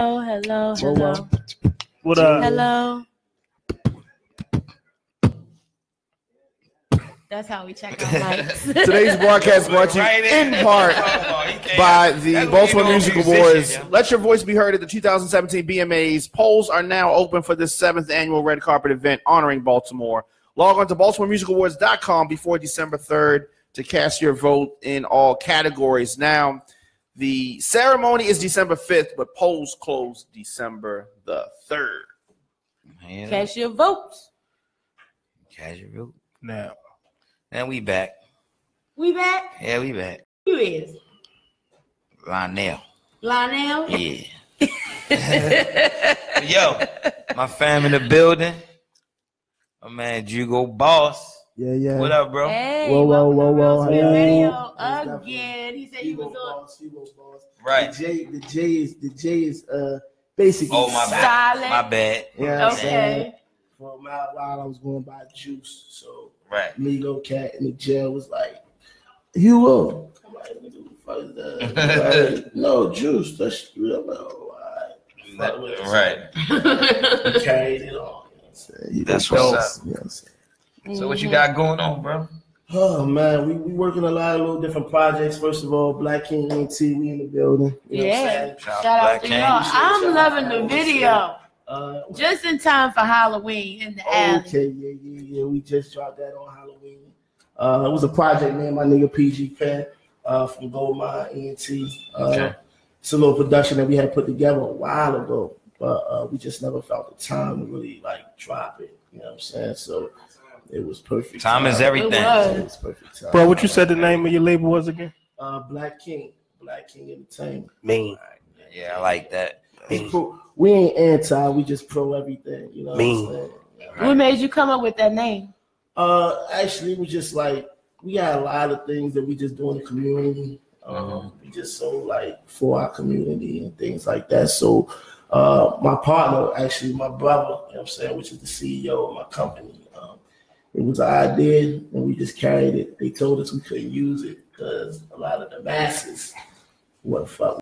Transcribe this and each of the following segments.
Hello. What up? Hello. That's how we check our mics. Today's broadcast brought to you in part by the Baltimore Music Awards. Let your voice be heard at the 2017 BMAs. Polls are now open for this 7th annual red carpet event honoring Baltimore. Log on to BaltimoreMusicAwards.com before December 3rd to cast your vote in all categories. Now, the ceremony is December 5th, but polls close December the 3rd. Man. Cast your votes. Cast your vote. Now. And we back. We back? Yeah, we back. Who is? Lionel. Lionel? Yeah. Yo, my fam in the building. My man Jugo Boss. Yeah. What up, bro? Hey, whoa. Radio again. He said he was on. Boss. Right. The J is basically. Oh, my bad. My bad. Yeah. Okay. For a while I was going by Juice, so right. Migo Cat in the jail was like, Hugo. I'm like, what the fuck is that? Like, no, Juice. That's real. Like, oh, all right. Right. Carried it on. That's what's up. You know what I'm saying? So what you got going on, bro? Oh man, we working a lot of little different projects. First of all, Black King ENT, we in the building. You know what I'm saying? Shout out to y'all. I'm loving the video. Just in time for Halloween in the alley. Okay, yeah. We just dropped that on Halloween. It was a project, man. My nigga PG Penn from Goldmine ENT. It's a little production that we had put together a while ago, but we just never felt the time to really like drop it. You know what I'm saying? So it was perfect. Time is everything. It was perfect time. Bro, what you said the name of your label was again? Black King Entertainment. Mean. Yeah, I like that. We ain't anti, we just pro everything. You know what I'm saying? What made you come up with that name? Actually, it was just like we got a lot of things that we just do in the community. We just so like for our community and things like that. So my partner, actually my brother, you know what I'm saying, which is the CEO of my company, it was an idea and we just carried it. They told us we couldn't use it because a lot of the masses were fuck.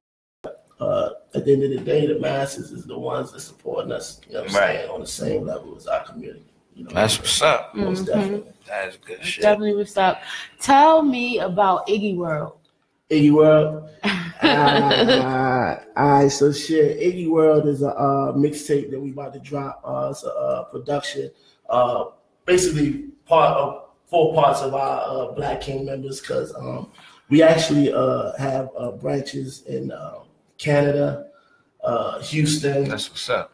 At the end of the day, the masses is the ones that supporting us, you know what I'm saying, on the same level as our community. You know, that's what's up. Most definitely. That is good shit. Definitely what's up. Tell me about Iggy World. Iggy World. All right, so shit. Iggy World is a mixtape that we about to drop. It's a production. Basically, part of 4 parts of our Black King members, because we actually have branches in Canada, Houston, that's what's up.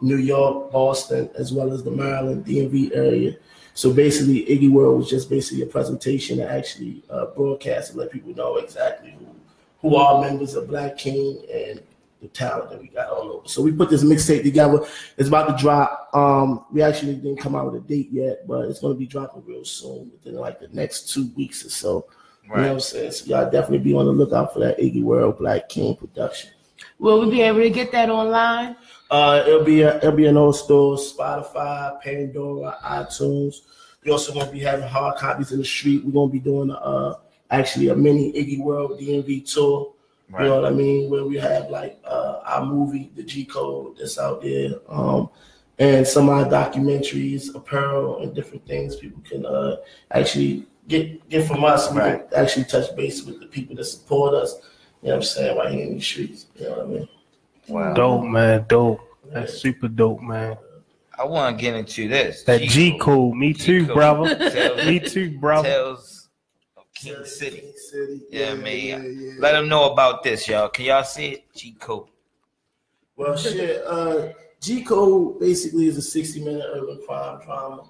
New York, Boston, as well as the Maryland DMV area. So basically, Iggy World was just basically a presentation to actually broadcast and let people know exactly who are members of Black King and the talent that we got all over. So we put this mixtape together. It's about to drop. We actually didn't come out with a date yet, but it's going to be dropping real soon, within like the next 2 weeks or so. Right. You know what I'm saying? So y'all definitely be on the lookout for that Iggy World Black King production. Will we be able to get that online? It'll be in all stores, Spotify, Pandora, iTunes. We also going to be having hard copies in the street. We're going to be doing actually a mini Iggy World DMV tour. Right. You know what I mean? Where we have like our movie, the G Code, that's out there, and some of our documentaries, apparel, and different things people can actually get from us. Right. We can actually touch base with the people that support us. You know what I'm saying? Right here in the streets. You know what I mean? Wow. Dope, man. Dope. That's super dope, man. I want to get into this. That G Code. Me too, brother. Me too, brother. Tells of King City. Yeah, man. Yeah. Let them know about this, y'all. Can y'all see it? G Code. Well, shit. G Code basically is a 60-minute urban crime drama.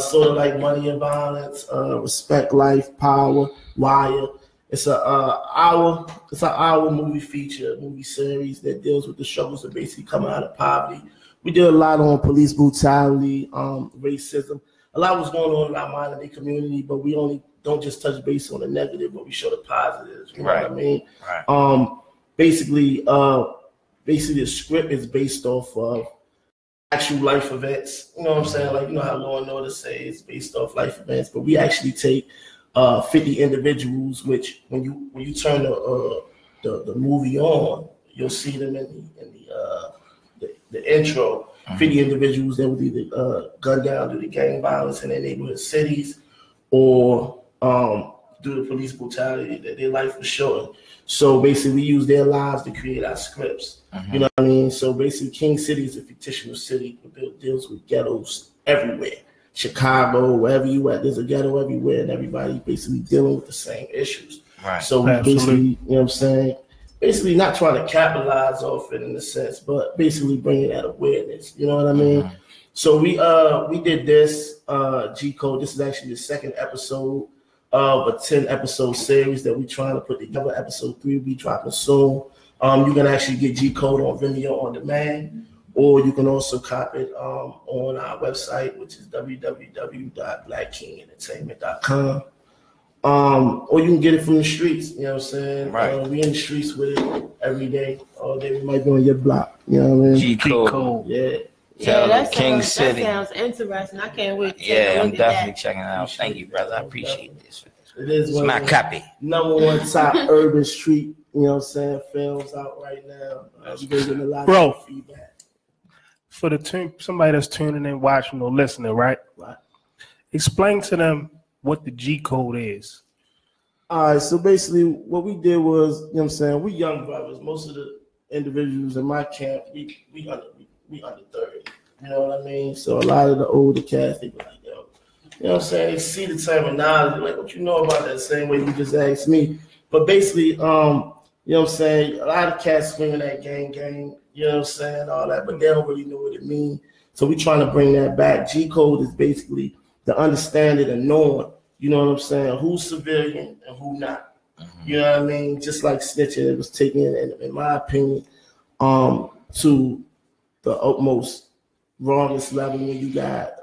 Sort of like Money and Violence, Respect Life, Power, Wire. It's an hour movie series that deals with the struggles of basically coming out of poverty. We did a lot on police brutality, racism. A lot was going on in our modern day community, but we only don't just touch base on the negative, but we show the positives. You know what I mean? Right. Basically, the script is based off of actual life events. You know what I'm saying? Like, you know how Law and Order say it's based off life events, but we actually take 50 individuals, which when you turn the movie on, you'll see them in the the intro for the individuals that would either gun down due to gang violence in their neighborhood cities or due to police brutality, that their life was shortened. So basically, we use their lives to create our scripts. You know what I mean? So basically, King City is a fictional city that deals with ghettos everywhere. Chicago, wherever you at, there's a ghetto everywhere, and everybody basically dealing with the same issues. Right. So we basically, you know what I'm saying? Basically, not trying to capitalize off it in a sense, but basically bringing that awareness. You know what I mean? So we did this G Code. This is actually the second episode of a 10-episode series that we're trying to put together. Episode 3 will be dropping soon. You can actually get G Code on Vimeo on demand, or you can also copy it on our website, which is www.blackkingentertainment.com. Or you can get it from the streets. You know what I'm saying? Right. We in the streets with it every day. All day we might be on your block. You know what I mean? G Code. Yeah. Yeah, that King sounds, City. That sounds interesting. I can't wait to take Yeah, a I'm look at definitely that. checking it out. Thank you, brother. I appreciate this. It is It's one my of the copy. #1 top urban street, you know what I'm saying, films out right now. We're getting a lot Bro. of feedback. For somebody that's tuning in, watching, or listening, right? Right. Explain to them what the G Code is. All right, so basically what we did was, you know what I'm saying, we young brothers. Most of the individuals in my camp, we under 30. You know what I mean? So a lot of the older cats, they be like, yo, you know what I'm saying? They see the terminology, like, what you know about that? Same way you just asked me. But basically, you know what I'm saying? A lot of cats screaming that gang, you know what I'm saying? All that, but they don't really know what it means. So we trying to bring that back. G Code is basically the understanding and knowing, you know what I'm saying, who's civilian and who not. You know what I mean? Just like snitching, it was taken, in my opinion, to the utmost wrongest level when you got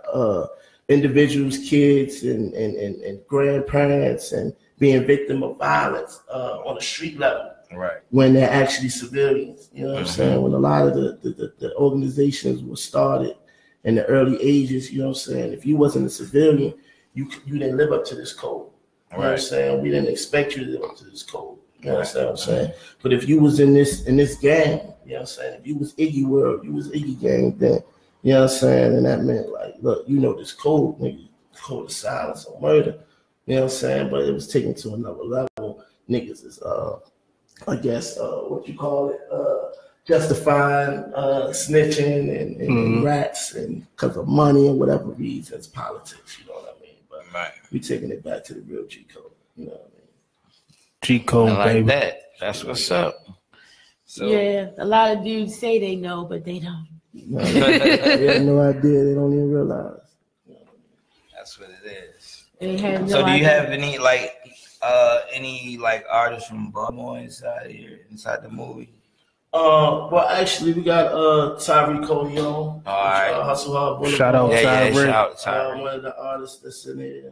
individuals, kids, and grandparents, and being victim of violence on a street level. Right. When they're actually civilians. You know what I'm saying? When a lot of the organizations were started in the early ages, you know what I'm saying? If you wasn't a civilian, you didn't live up to this code. You know what I'm saying? We didn't expect you to live up to this code. You understand what I'm saying? But if you was in this gang, you know what I'm saying? If you was Iggy World, you was Iggy Gang, then, you know what I'm saying? And that meant, like, look, you know this code, nigga, code of silence or murder. You know what I'm saying? But it was taken to another level. Niggas is, I guess, what you call it, justifying snitching and rats, and because of money and whatever reasons, politics, you know what I mean? But we taking it back to the real G Code, you know what I mean? G Code, like baby. that. That's what's up. So, Yeah, a lot of dudes say they know, but they don't. No, they have no idea. They don't even realize. that's what it is. They have no So do you idea. have any artists from Baltimore inside here, inside the movie? Well, actually, we got Tyree Codion. All right. Hustle Hard Boulevard. Shout out Yeah, Tyree. shout out Tyree. One of the artists that's in there.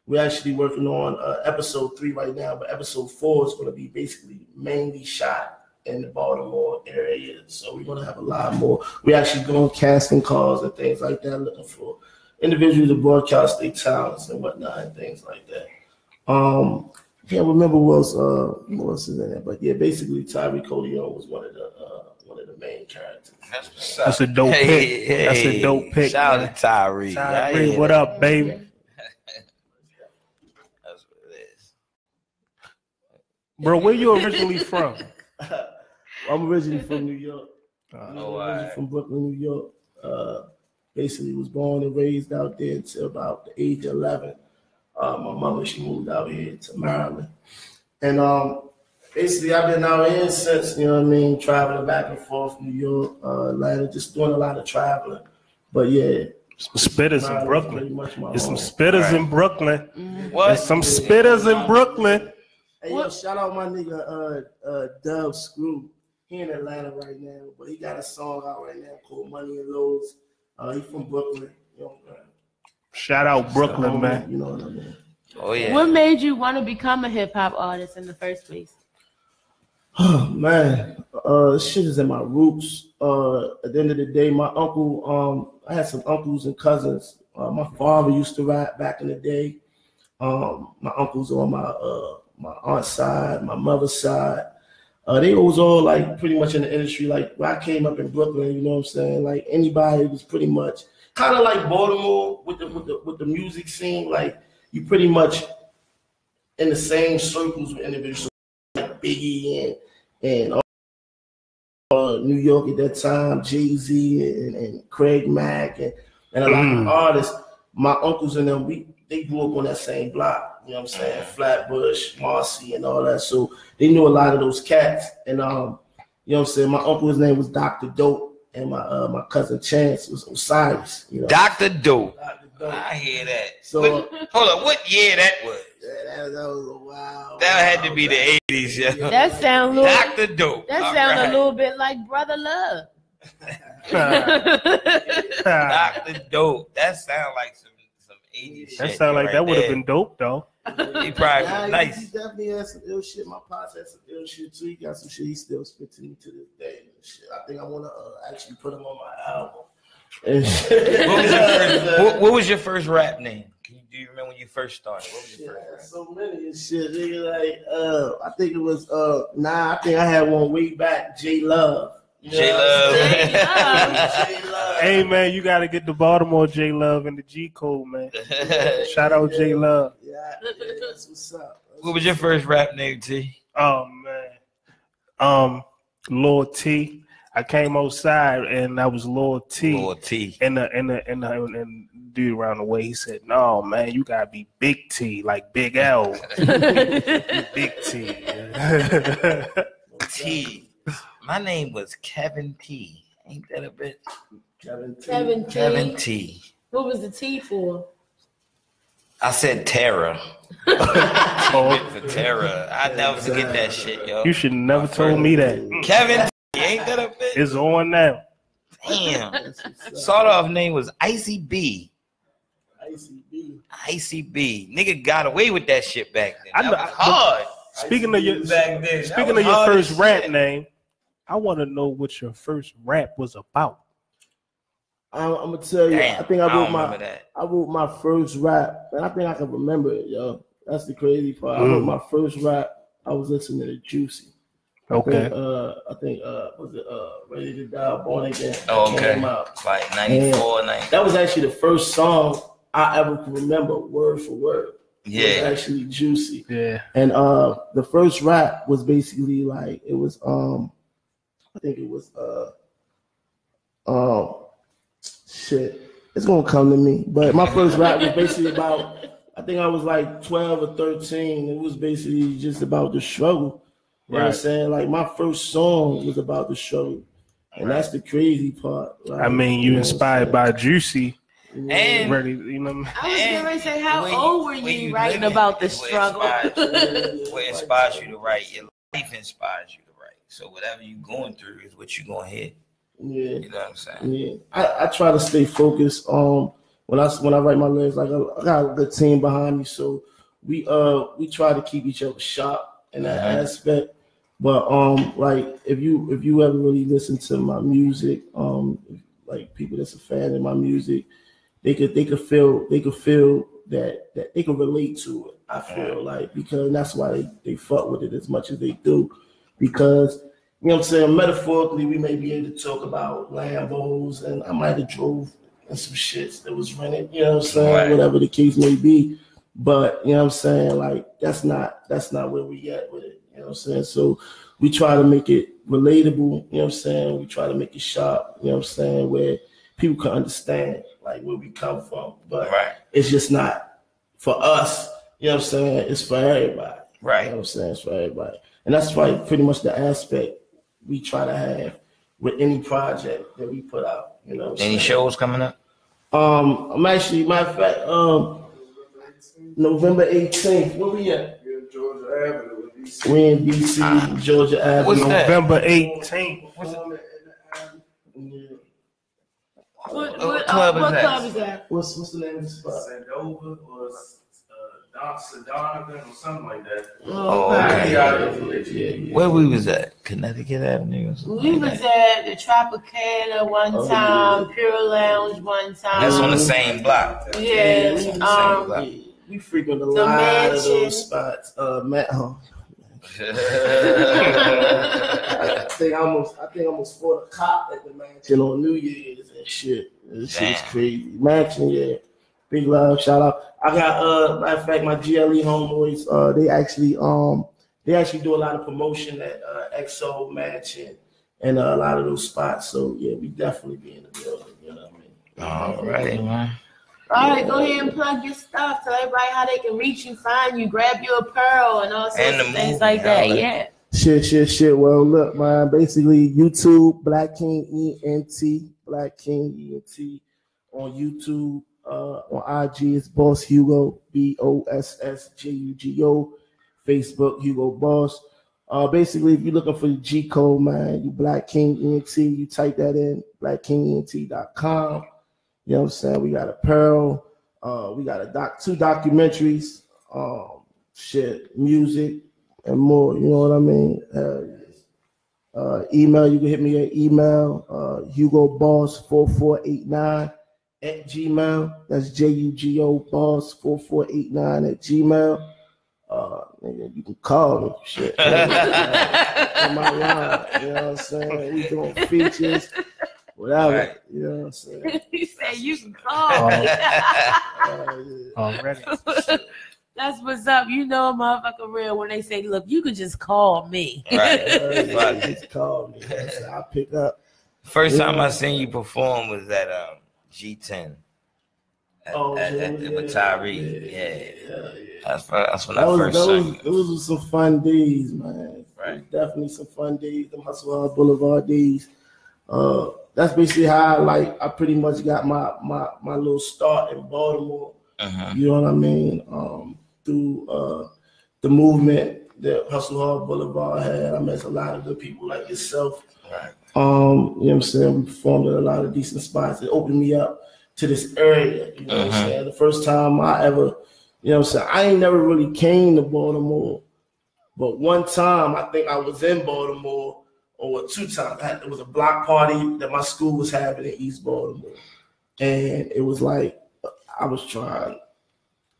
We're actually working on episode 3 right now, but episode 4 is going to be basically mainly shot in the Baltimore area. So we're going to have a lot more. We're actually doing casting calls and things like that, looking for individuals to broadcast their talents and whatnot and things like that. I can't remember what else is in there, but yeah, basically Tyree Codion was one of the main characters. That's a dope pick. That's a dope pick. Shout man. out to Tyree. Tyree, what up, baby? That's what it is. Bro, where you originally from? I'm originally from New York. Alright. From Brooklyn, New York. Basically was born and raised out there until about the age of 11. My mother, she moved out here to Maryland. And basically I've been out here since, you know what I mean, traveling back and forth, New York, Atlanta, just doing a lot of traveling. But yeah. Some spitters in Maryland's Brooklyn. pretty much my There's some home. spitters in Brooklyn. What? There's some spitters in Brooklyn. Hey, yo, shout out my nigga Dub Screw. He in Atlanta right now, but he got a song out right now called Money and Loads. He from Brooklyn. You know, Shout out Brooklyn, man. You know what I mean? Oh yeah. What made you want to become a hip hop artist in the first place? Oh man, shit is in my roots. At the end of the day, my uncle, I had some uncles and cousins. My father used to rap back in the day. My uncles on my aunt's side, my mother's side. They was all like pretty much in the industry. Like when I came up in Brooklyn, you know what I'm saying? Like anybody was pretty much kind of like Baltimore with the music scene. Like you pretty much in the same circles with individuals like Biggie and New York at that time, Jay-Z and Craig Mack and a lot of artists. My uncles and them, they grew up on that same block. You know what I'm saying? Flatbush, Marcy, and all that. So they knew a lot of those cats. And you know what I'm saying? My uncle's name was Dr. Dope, and my cousin Chance was Osiris. You know? Dr. Dope. Dr. Dope. I hear that. So hold on, what year that was? Yeah, that was a while. That had to be the 80s, yeah. That sound little. Dr. Dope. That sound a little bit like Brother Love. Dr. Dope. That sound like some 80s shit. That sound like that would have been dope though. He probably was nice. He definitely had some ill shit. My pops had some ill shit too. He got some shit he still spit to me to this day. And shit. I think I want to actually put him on my album. What was your first rap name? Do you remember when you first started? What was your first rap? So many and shit. Nigga, like I think it was I think I had one way back, J Love. J Love. Hey man, you gotta get the Baltimore J Love and the G code, man. Shout out J Love. Yeah, that's what's up. What was your first rap name, T? Oh man. Lord T. I came outside and I was Lord T. Lord T. And dude around the way, he said, "No, man, you gotta be Big T, like Big L." Big T. T. My name was Kevin T. Ain't that a bit? Kevin T. What was the T for? I said terror. For terror. I never forget that shit, yo. You should never told me that. Kevin T. Ain't that a bit? It's on now. Damn. Sort of name was Icy B. Icy B. Nigga got away with that shit back then. That was hard. Speaking of your first rap name, I want to know what your first rap was about. I'm gonna tell you. Damn, I think I wrote my first rap, and I think I can remember it, yo. That's the crazy part. I wrote my first rap. I was listening to Juicy. Okay. I think was it Ready to Die, Born Again? Oh, okay. It's like 94, 90. That was actually the first song I ever could remember word for word. Yeah. It was actually Juicy. Yeah. And the first rap was basically like it was I think it was shit. It's gonna come to me. But my first rap was basically about, I think I was like 12 or 13. It was basically just about the struggle. You know what I'm saying? Like my first song was about the struggle. And that's the crazy part. Like, I mean, you inspired by Juicy. And ready, you know. I was going to say, how old were you writing about the struggle? What inspires you to write? Your life inspires you to write. So whatever you're going through is what you're going to hit. Yeah. You know what I'm saying? Yeah. I try to stay focused when I write my lyrics. Like I got a good team behind me, so we try to keep each other sharp in that aspect. But like if you ever really listen to my music, like people that's a fan of my music, they could feel that they can relate to it. I feel like, because that's why they fuck with it as much as they do, because you know what I'm saying, metaphorically we may be able to talk about Lambos, and I might have drove in some shits that was rented, you know what I'm saying, whatever the case may be. But you know what I'm saying, like that's not where we at with it. You know what I'm saying? So we try to make it relatable, you know what I'm saying? We try to make it sharp, you know what I'm saying, where people can understand like where we come from. But it's just not for us, you know what I'm saying? It's for everybody. Right. You know what I'm saying? It's for everybody. And that's why pretty much the aspect we try to have with any project that we put out. You know what I'm Any shows coming up? I'm actually, matter of fact, November 18th. Where we at? Georgia Avenue. We in DC, Georgia Avenue. What's that? November 18th. What club is that? What's the name of the spot? Sandover or Sedona or something like that. Oh, okay. Where we was at? Connecticut Avenue or something? We was at the Tropicana one time, Pure Lounge one time. That's on the same block. Yeah. We frequent a lot of those spots. I think I almost fought a cop at the mansion on New Year's and shit. This shit's crazy. Mansion, yeah. Big love, shout out. I got matter of fact, my GLE homeboys, they actually do a lot of promotion at XO Mansion and a lot of those spots. So yeah, we definitely be in the building, you know what I mean? All right, man. All right, go ahead and plug your stuff. Tell everybody how they can reach you, find you, grab you a pearl, and all sorts of things like that. Yeah. Shit. Well, look, man. Basically, YouTube, Black King ENT, Black King ENT on YouTube. On IG, it's Boss Jugo, BOSSJUGO. Facebook, Jugo Boss. Basically, if you're looking for the G code, man, you Black King ENT, you type that in, blackkingent.com. You know what I'm saying? We got a pearl. We got two documentaries, music, and more. You know what I mean? Email, you can hit me at email, HugoBoss4489 at Gmail. That's JUGO Boss 4489 at Gmail. You can call me, shit. On my line, you know what I'm saying? We doing features, whatever. Right. You know what I'm saying? He said you can call me. Already. That's what's up. You know a motherfucker real when they say, look, you can just call me. Right. Just call me. I'll pick up. First time I seen you perform was at G10. With Tyree. Yeah. That's when I first saw you. Those were some fun days, man. Right. Definitely some fun days. The Hustle Hard Boulevard days. That's basically how I pretty much got my little start in Baltimore. You know what I mean? Through the movement that Hustle Hard Boulevard had. I met a lot of good people like yourself. Right. You know what I'm saying? We performed at a lot of decent spots. It opened me up to this area. You know what I'm saying? The first time I ever, you know what I'm saying? I ain't never really came to Baltimore. But one time, I think I was in Baltimore, or two times. It was a block party that my school was having in East Baltimore. And it was like, I was trying to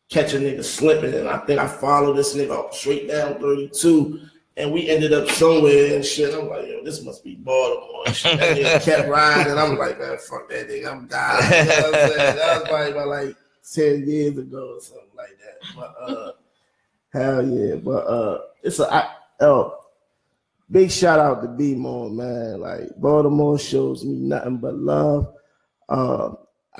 catch a nigga slipping, and I think I followed this nigga straight down 32, and we ended up somewhere and shit. I'm like, yo, this must be Baltimore. And shit. That nigga kept riding. I'm like, man, fuck that nigga, I'm dying. You know what I'm saying? That was probably about 10 years ago or something like that. But hell yeah. But it's big shout out to B-More, man. Baltimore shows me nothing but love.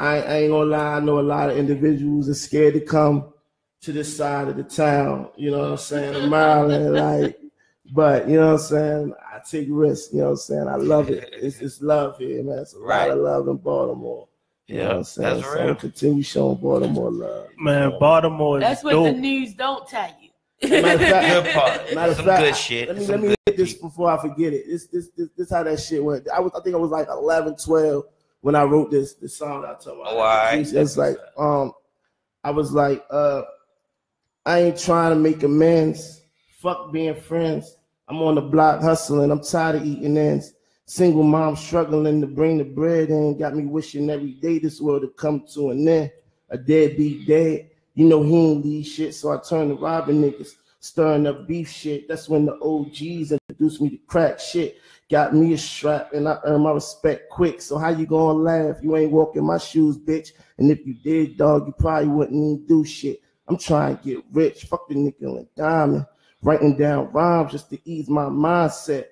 I ain't gonna lie, I know a lot of individuals are scared to come to this side of the town, you know what I'm saying, Maryland, but you know what I'm saying, I take risks, you know what I'm saying, I love it. It's love here, man. It's a lot of love in Baltimore. You know what I'm saying? That's real. So continue showing Baltimore love. Man, Baltimore is That's what dope. the news don't tell you. Good part. Some good shit. Let me hit this before I forget it. This how that shit went. I think I was 11, 12. When I wrote this song, I told my it's like I was like, I ain't trying to make amends. Fuck being friends. I'm on the block hustling. I'm tired of eating ends. Single mom struggling to bring the bread in. Got me wishing every day this world would come to an end. A deadbeat dead. You know he ain't leave shit, so I turned to robbing niggas, stirring up beef shit. That's when the OGs introduced me to crack shit. Got me a strap and I earned my respect quick. So how you gonna laugh? You ain't walking my shoes, bitch. And if you did, dog, you probably wouldn't even do shit. I'm trying to get rich. Fuck the nickel and diamond. Writing down rhymes just to ease my mindset.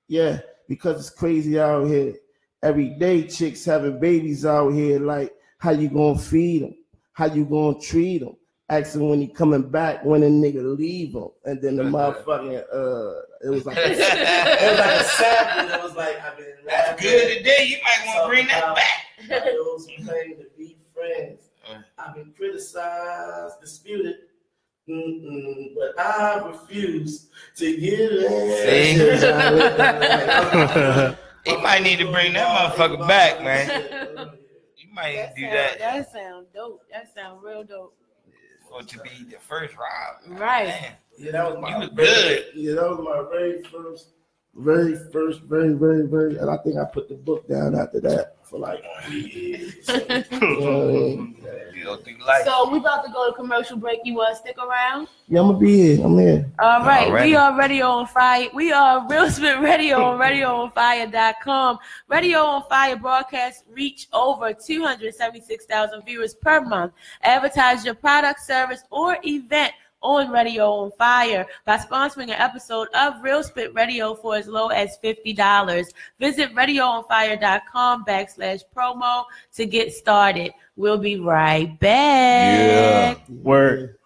Yeah, because it's crazy out here. Every day chicks having babies out here. How you gonna feed them? How you gonna treat them? Asking when he coming back, when a nigga leave him. And then the motherfucking, it was like a sample that was like, I've been that's good today. You might want to bring that back. Those who claim to be friends. I've been criticized, disputed, but I refuse to give in. He might need to bring that motherfucker back, man. You might do that. That sound dope. That sound real dope. To be the first round. Right. Man. Yeah, that was my good. Yeah, that was my very first very first, very, and I think I put the book down after that for like 3 years. So, so we about to go to commercial break. You want to stick around? Yeah, I'm gonna be here. I'm here. All right. We are Radio on Fire. We are Real Spit Radio on RadioOnFire.com. Radio on Fire broadcasts reach over 276,000 viewers per month. Advertise your product, service, or event on Radio on Fire by sponsoring an episode of Real Spit Radio for as low as $50. Visit RadioOnFire.com/promo to get started. We'll be right back. Yeah. Word.